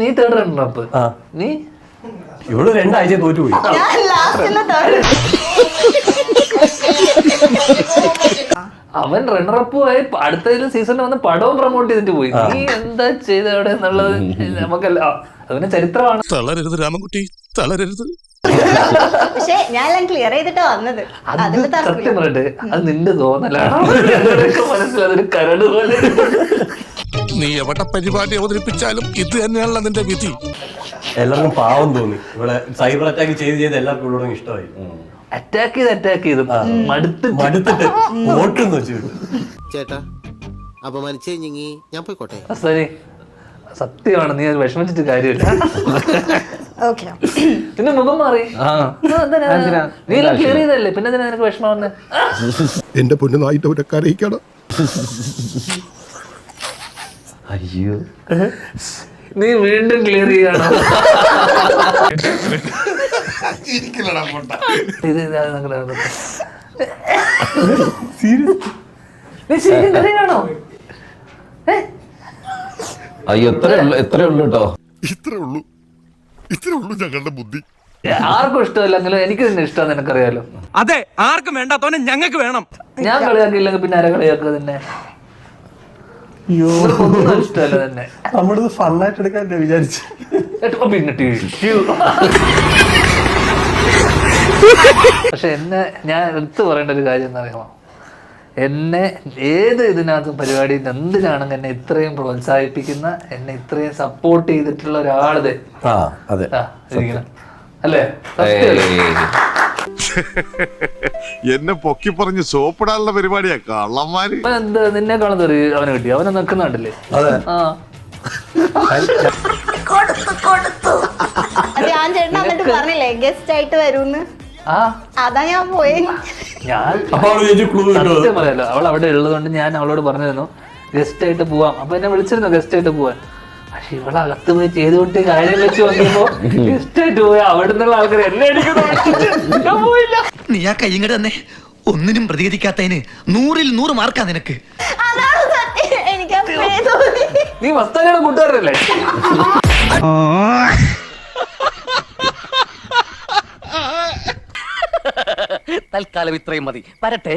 നീ third runner-up. നീ ഇവിടെ 2 ആഴ്ച തോറ്റുപോയി. അവൻ റണ്ണറപ്പ് ആയി അടുത്ത സീസണിൽ വന്ന് പടവും പ്രൊമോട്ട് ചെയ്തിട്ട് പോയി. നീ എന്താ ചെയ്ത അവിടെ എന്നുള്ളത് നമുക്കല്ല, അതിന്റെ ചരിത്രമാണ്. തളരരുത് രാമൻകുട്ടി, തളരരുത്. പക്ഷെ ഞാൻ ക്ലിയർ ചെയ്തിട്ടാ വന്നത്. സത്യം പറയട്ടെ, അത് നിന്റെ തോന്നലാണ്. മനസ്സിലതൊരു കരട് പോലെ. നീ എവിടെ പരിപാടി അവതരിപ്പിച്ചാലും ഇത് തന്നെയാണല്ലോ നിന്റെ വിധി. എല്ലാവർക്കും പാവം തോന്നി. ഇവിടെ സൈബർ അറ്റാക്ക് ചെയ്ത് എല്ലാവർക്കും ഇവിടെ ഇഷ്ടമായി. അറ്റാക്ക് ചെയ്ത് മടുത്തിട്ട് ഓട്ടെന്ന് വെച്ചു. ചേട്ടാ അപമാനിച്ചേ ഞാൻ പോയിക്കോട്ടെ. സത്യമാണ്, നീ അത് വിഷമിച്ചിട്ട് കാര്യമില്ല. പിന്നെ മുഖം മാറി. നീ ക്ലിയർ ചെയ്തല്ലേ, പിന്നെ എന്തിനാ നിനക്ക് വിഷമം വന്നേ? എന്റെ പൊന്നു നായിട്ട് അവരെ കരയിക്കണം. അയ്യോ, നീ വീണ്ടും ക്ലിയർ ചെയ്യണം. ണോ? അയ്യോ, എത്രേ ഉള്ളൂ കേട്ടോ. ഇത്രേ ഉള്ളൂ ഞങ്ങളുടെ ബുദ്ധി. ആർക്കും ഇഷ്ടമല്ലെങ്കിലും എനിക്ക് തന്നെ ഇഷ്ടം, നിനക്കറിയാലോ. അതെ, ആർക്കും വേണ്ടാത്തോനെ ഞങ്ങൾക്ക് വേണം. ഞാൻ കളിയാക്കിയില്ലെങ്കിൽ പിന്നെ ആരെ കളിയാക്കുക തന്നെ? ഒന്നും ഇഷ്ടമല്ല തന്നെ. നമ്മളിത് ഫണ്ണായിട്ട് എടുക്കാൻ വിചാരിച്ചു. പക്ഷെ എന്നെ ഞാൻ എടുത്തു പറയേണ്ട ഒരു കാര്യം എന്നറിയാമോ, എന്നെ ഏത് ഇതിനകത്തും പരിപാടി എന്തിനാണെങ്കിൽ എന്നെ ഇത്രയും പ്രോത്സാഹിപ്പിക്കുന്ന, എന്നെ ഇത്രയും സപ്പോർട്ട് ചെയ്തിട്ടുള്ള ഒരാളത് അല്ലേ? എന്നെ പൊക്കി പറഞ്ഞ് സോപ്പിടാനുള്ള പരിപാടിയാ കള്ളന്മാര്. എന്താ നിന്നെ കാണുന്ന അവനെ കിട്ടി, അവനെ നിൽക്കുന്നുണ്ടല്ലേ? ഞാൻ ചേട്ടൻ എന്നിട്ട് പറഞ്ഞില്ലേ ഗസ്റ്റ് ആയിട്ട് വരൂന്ന്. അതാ ഞാൻ പോയി. ഞാൻ സത്യം പറയാലോ, അവൾ അവിടെ ഉള്ളതുകൊണ്ട് ഞാൻ അവളോട് പറഞ്ഞിരുന്നു ഗസ്റ്റ് ആയിട്ട് പോവാം. അപ്പൊ എന്നെ വിളിച്ചിരുന്നു ഗസ്റ്റ് ആയിട്ട് പോവാൻ. പക്ഷെ ഇവളകത്ത് പോയി ചെയ്തുകൊണ്ട് കാര്യം വെച്ച് വന്നപ്പോ ഗസ്റ്റ് ആയിട്ട് പോയാ അവിടെ നിന്നുള്ള ആൾക്കാർ എന്നെ അടിക്കുന്നു. പോയില്ല. നീ ആ കയ്യങ്ങട് തന്നെ ഒന്നിനും പ്രതികരിക്കാത്തതിന് 100-ൽ 100 മാർക്കാ നിനക്ക്. എനിക്ക് തോന്നി നീ മസ്താനിയുടെ കൂട്ടുകാരല്ലേ? തൽക്കാലം ഇത്രയും മതി. വരട്ടെ.